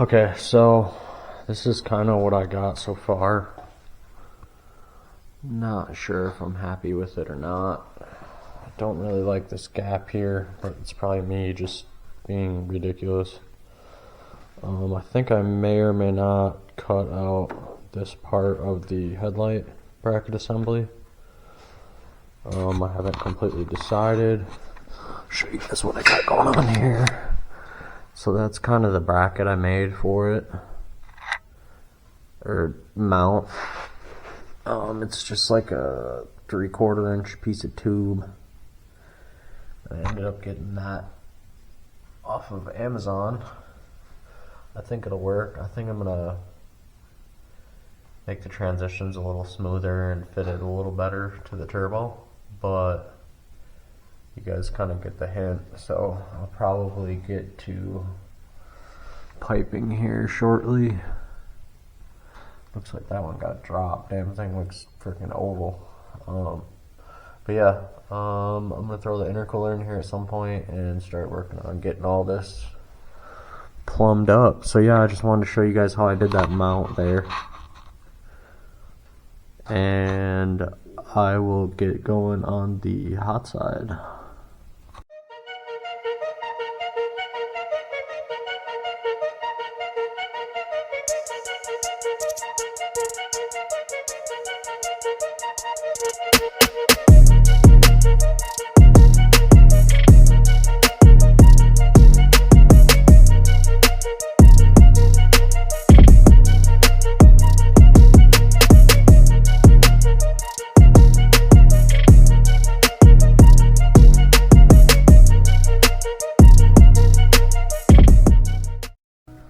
Okay, so this is kind of what I got so far. Not sure if I'm happy with it or not. I don't really like this gap here, but it's probably me just being ridiculous. I think I may or may not cut out this part of the headlight bracket assembly. I haven't completely decided. I'll show you guys what I got going on here. So that's kind of the bracket I made for it, or mount. It's just like a 3/4 inch piece of tube. I ended up getting that off of Amazon. I think it'll work. I think I'm gonna make the transitions a little smoother and fit it a little better to the turbo, but you guys kind of get the hint. So I'll probably get to piping here shortly. Looks like that one got dropped. Damn thing looks freaking oval. But yeah, I'm gonna throw the intercooler in here at some point and start working on getting all this plumbed up. So yeah, I just wanted to show you guys how I did that mount there, and I will get going on the hot side.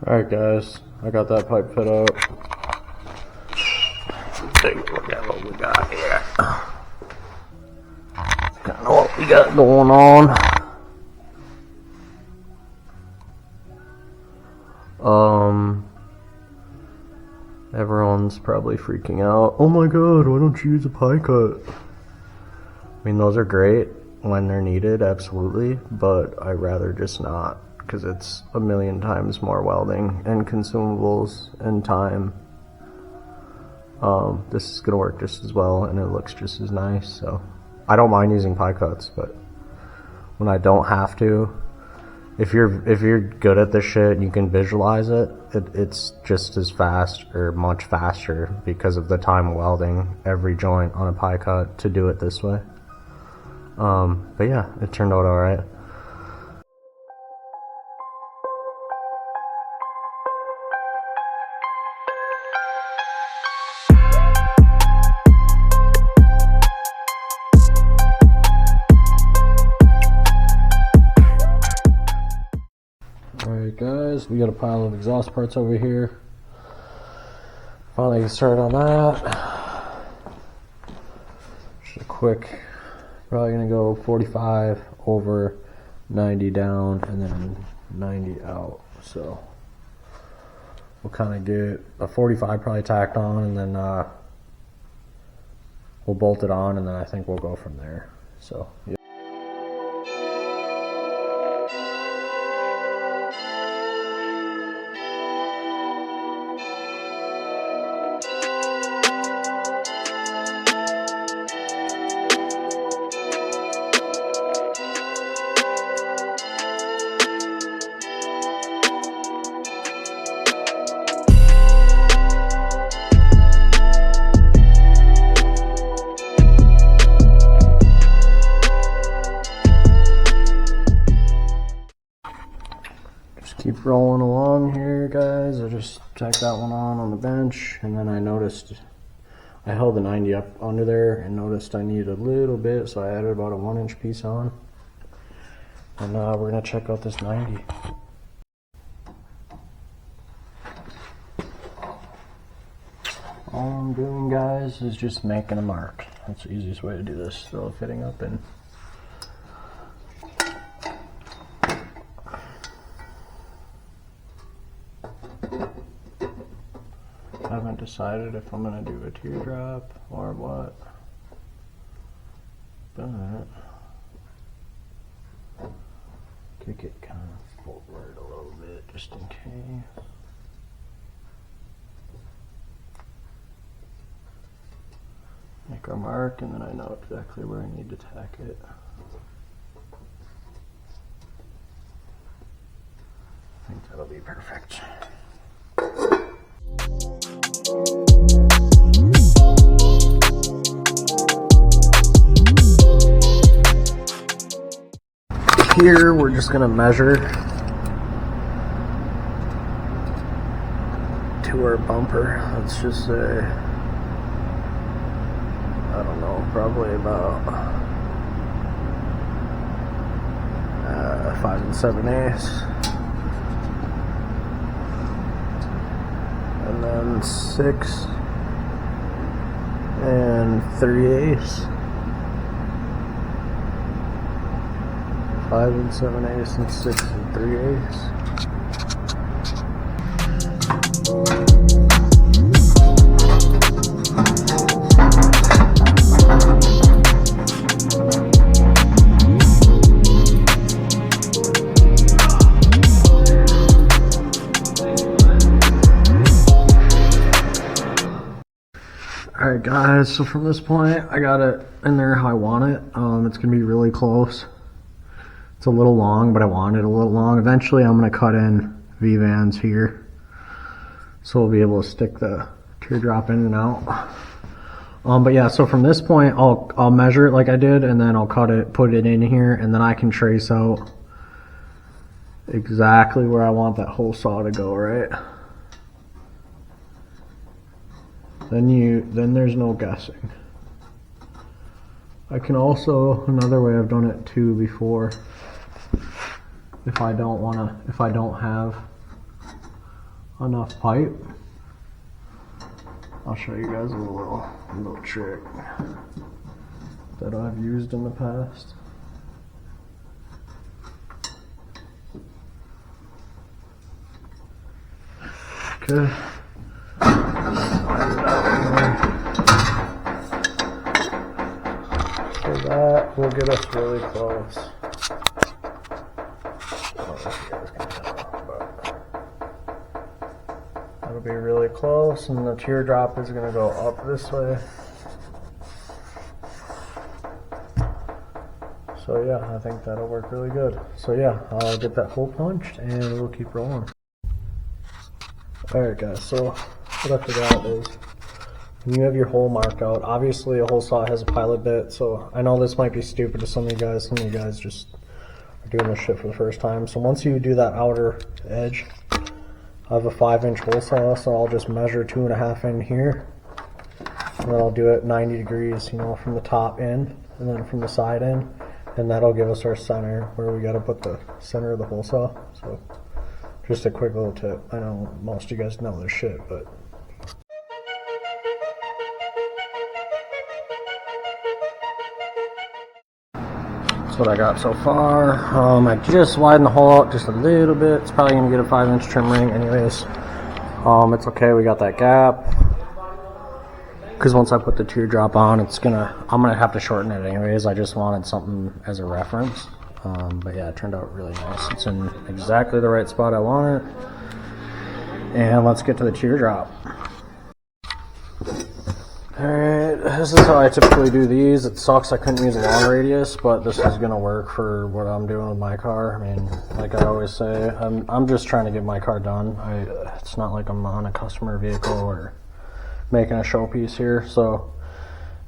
Alright guys, I got that pipe fit out. Take a look at what we got here. Kind of what we got going on. Everyone's probably freaking out. Oh my god, why don't you use a pie cut? I mean, those are great when they're needed, absolutely, but I'd rather just not, because it's a million times more welding and consumables and time. This is gonna work just as well, and it looks just as nice. So I don't mind using pie cuts, but when I don't have to, if you're good at this shit and you can visualize it, it's just as fast or much faster because of the time welding every joint on a pie cut to do it this way. But yeah, it turned out alright. Alright guys, we got a pile of exhaust parts over here. Finally get started on that. Just a quick, probably gonna go 45 over, 90 down, and then 90 out. So we'll kind of get a 45 probably tacked on, and then we'll bolt it on, and then I think we'll go from there. So yeah. Keep rolling along here guys. I just tacked that one on the bench, and then I noticed I held the 90 up under there and noticed I needed a little bit, so I added about a 1-inch piece on, and we're gonna check out this 90. All I'm doing guys is just making a mark. That's the easiest way to do this. Throw the fitting up in. I haven't decided if I'm gonna do a teardrop or what, but kick it kind of forward a little bit just in case. a mark, and then I know exactly where I need to tack it. I think that'll be perfect. Here we're just gonna measure to our bumper. Let's just say, I don't know, probably about 5 7/8, and then 6 3/8. 5 7/8 and 6 3/8. Alright guys, so from this point I got it in there how I want it. It's gonna be really close. It's a little long, but I want it a little long. Eventually I'm going to cut in V-bands here, so we'll be able to stick the teardrop in and out. But yeah, so from this point I'll measure it like I did, and then I'll cut it, put it in here, and then I can trace out exactly where I want that hole saw to go, right? Then there's no guessing. I can also, another way I've done it too before, if I don't have enough pipe, I'll show you guys a little trick that I've used in the past. Okay. So that will get us really close. That'll be really close, and the teardrop is going to go up this way. So yeah, I think that'll work really good. So yeah, I'll get that hole punched and we'll keep rolling. Alright guys, so what I forgot is, when you have your hole marked out, obviously a hole saw has a pilot bit, so I know this might be stupid to some of you guys just are doing this shit for the first time. So once you do that outer edge, I have a 5-inch hole saw, so I'll just measure 2.5 in here, and then I'll do it 90 degrees, you know, from the top in, and then from the side in, and that'll give us our center, where we gotta put the center of the hole saw. So just a quick little tip. I know most of you guys know this shit, but what I got so far. I just widened the hole out just a little bit. It's probably gonna get a 5-inch trim ring anyways. It's okay, we got that gap, because once I put the teardrop on, I'm gonna have to shorten it anyways. I just wanted something as a reference. But yeah, it turned out really nice. It's in exactly the right spot I want it. And let's get to the teardrop. Alright, this is how I typically do these. It sucks I couldn't use a long radius, but this is going to work for what I'm doing with my car. I mean, like I always say, I'm just trying to get my car done. It's not like I'm on a customer vehicle or making a showpiece here. So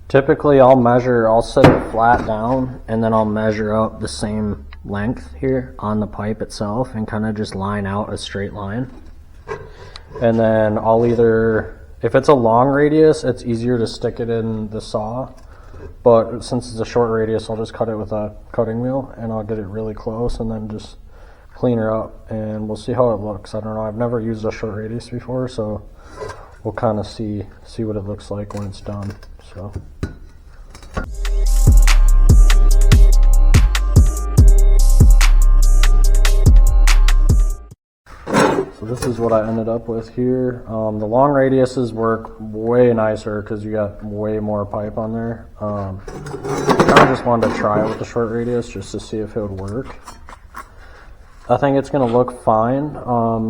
typically I'll set it flat down, and then I'll measure out the same length here on the pipe itself and kind of just line out a straight line. And then I'll either, if it's a long radius, it's easier to stick it in the saw, but since it's a short radius, I'll just cut it with a cutting wheel, and I'll get it really close and then just clean her up, and we'll see how it looks. I don't know, I've never used a short radius before, so we'll kind of see what it looks like when it's done. So this is what I ended up with here. The long radiuses work way nicer because you got way more pipe on there. I kind of just wanted to try it with the short radius just to see if it would work. I think it's going to look fine.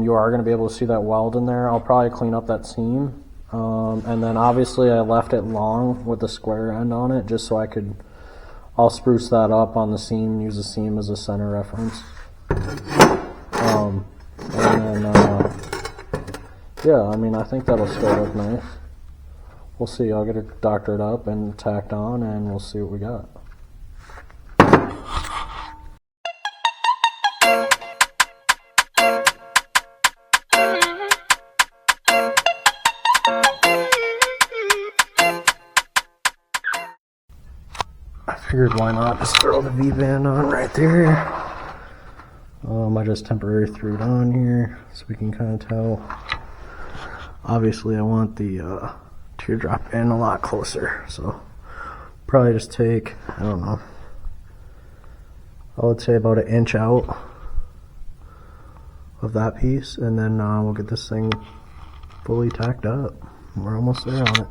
You are going to be able to see that weld in there. I'll probably clean up that seam And then obviously I left it long with the square end on it just so I'll spruce that up on the seam, use the seam as a center reference. And then, yeah, I mean, I think that'll still look nice. We'll see. I'll get it doctored up and tacked on, and we'll see what we got. I figured why not just throw the V-band on right there. I just temporarily threw it on here so we can kind of tell. Obviously I want the teardrop in a lot closer, so probably just take, I don't know, I would say about 1 inch out of that piece, and then we'll get this thing fully tacked up. We're almost there on it.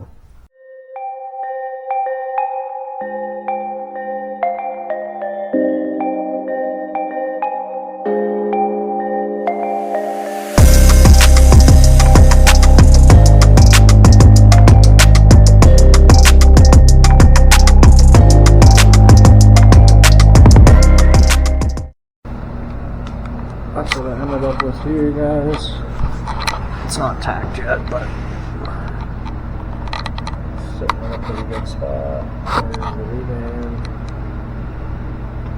That's what I ended up with here, guys. It's not tacked yet, but sitting in a pretty good spot. There's the V-band.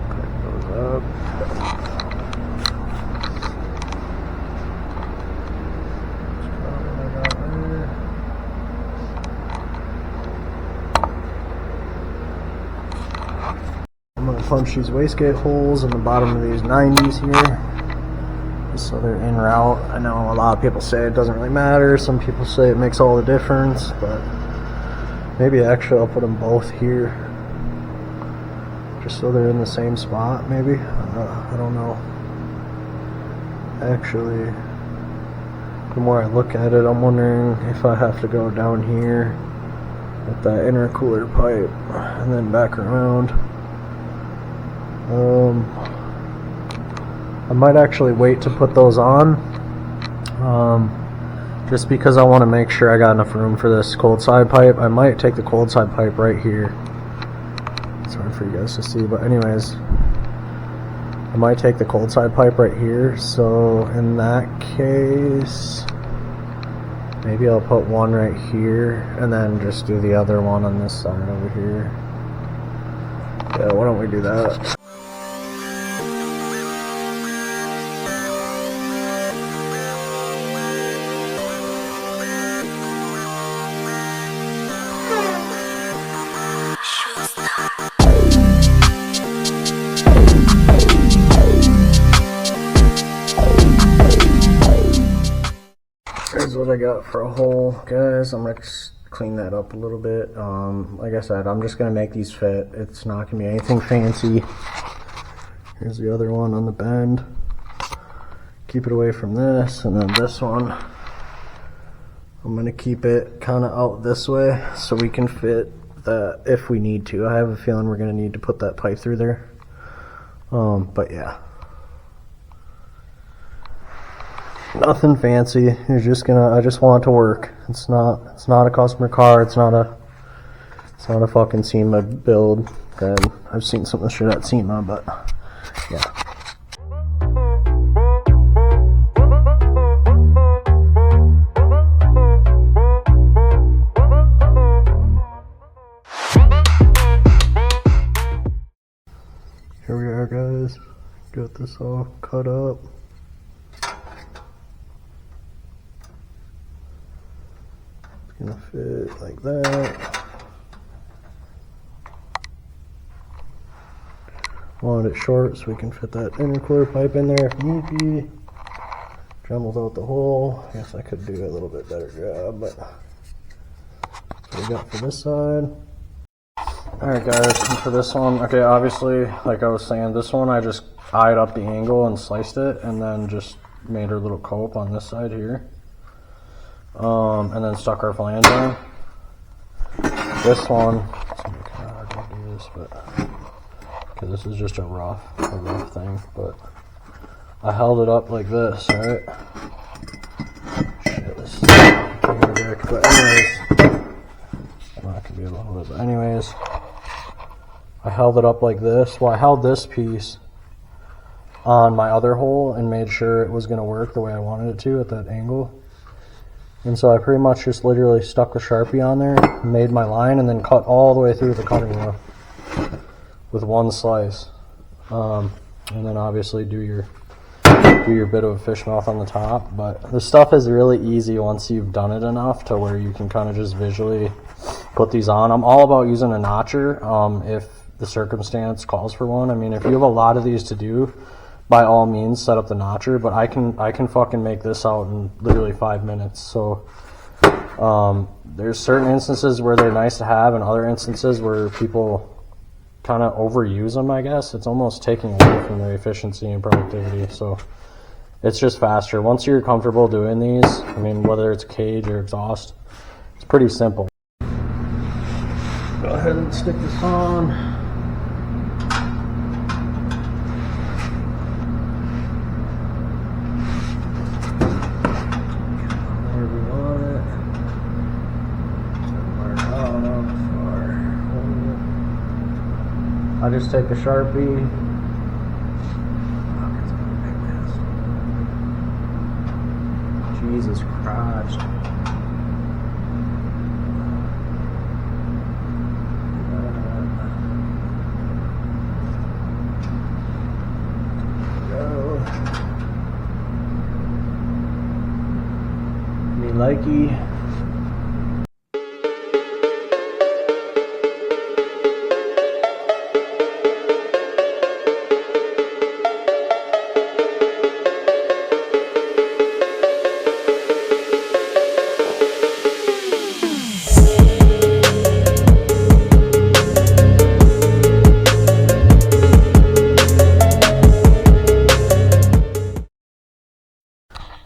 Crank those up. I'm going to punch these wastegate holes in the bottom of these 90s here, so they're in route. I know a lot of people say it doesn't really matter. Some people say it makes all the difference, but maybe actually I'll put them both here, just so they're in the same spot. Maybe I don't know. Actually, the more I look at it, I'm wondering if I have to go down here with that intercooler pipe and then back around. I might actually wait to put those on, just because I want to make sure I got enough room for this cold side pipe. I might take the cold side pipe right here. It's hard for you guys to see, but anyways, I might take the cold side pipe right here. So in that case, maybe I'll put one right here and then just do the other one on this side over here. Yeah, why don't we do that? Here's what I got for a hole, guys. I'm gonna clean that up a little bit. Like I said, I'm just gonna make these fit. It's not gonna be anything fancy. Here's the other one on the bend. Keep it away from this, and then this one, I'm gonna keep it kind of out this way so we can fit that if we need to. I have a feeling we're gonna need to put that pipe through there. But yeah. Nothing fancy. You're just gonna. I just want it to work. It's not a customer car. It's not a fucking SEMA build. And I've seen some of the shit at SEMA, but yeah. Here we are, guys. Got this all cut up. Gonna fit like that. Wanted it short so we can fit that intercooler pipe in there if need be. Dremelled out the hole. I guess I could do a little bit better job, but that's what we got for this side. Alright guys, and for this one, okay, obviously, like I was saying, this one I just eyed up the angle and sliced it, and then just made our little cope on this side here. And then stuck our flange on. This one, it's gonna be kind of hard to do this, but because this is just a rough thing. But I held it up like this, right? Shit, this is quick, but anyways, that could be a little bit, but anyways, I held it up like this. Well, I held this piece on my other hole and made sure it was going to work the way I wanted it to at that angle. And so I pretty much just literally stuck the Sharpie on there, made my line, and then cut all the way through the cutting wheel with one slice. And then obviously do your bit of a fish mouth on the top. But this stuff is really easy once you've done it enough to where you can kind of just visually put these on. I'm all about using a notcher if the circumstance calls for one. I mean, if you have a lot of these to do, by all means set up the notcher, but I can fucking make this out in literally 5 minutes. So there's certain instances where they're nice to have and other instances where people kind of overuse them, I guess. It's almost taking away from their efficiency and productivity. So it's just faster. Once you're comfortable doing these, I mean, whether it's cage or exhaust, it's pretty simple. Go ahead and stick this on. I just take a Sharpie. Jesus Christ. Go. Me likey.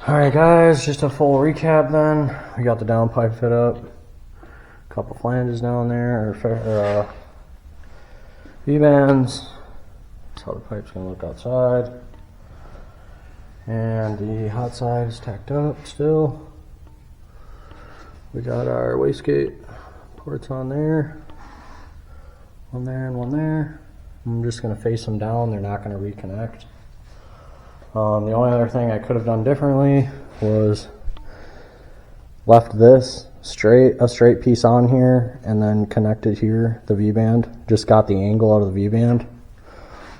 Alright guys, just a full recap then. We got the downpipe fit up, a couple flanges down there, or V-bands. That's how the pipe's going to look outside. And the Hotside is tacked up still. We got our wastegate ports on there, one there and one there. I'm just going to face them down, they're not going to reconnect. The only other thing I could have done differently was left this a straight piece on here and then connected here, the V-band. Just got the angle out of the V-band.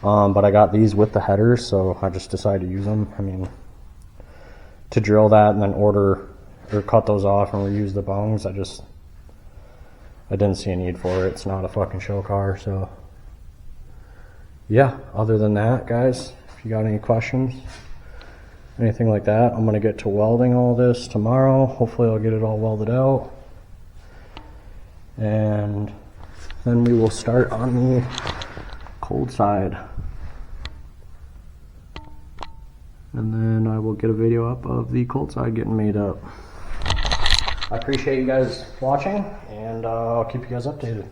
But I got these with the headers, so I just decided to use them. I mean, to drill that and then order or cut those off and reuse the bungs, I didn't see a need for it. It's not a fucking show car, so yeah, other than that, guys, if you got any questions, anything like that, I'm going to get to welding all this tomorrow. Hopefully I'll get it all welded out. And then we will start on the cold side. And then I will get a video up of the cold side getting made up. I appreciate you guys watching, and I'll keep you guys updated.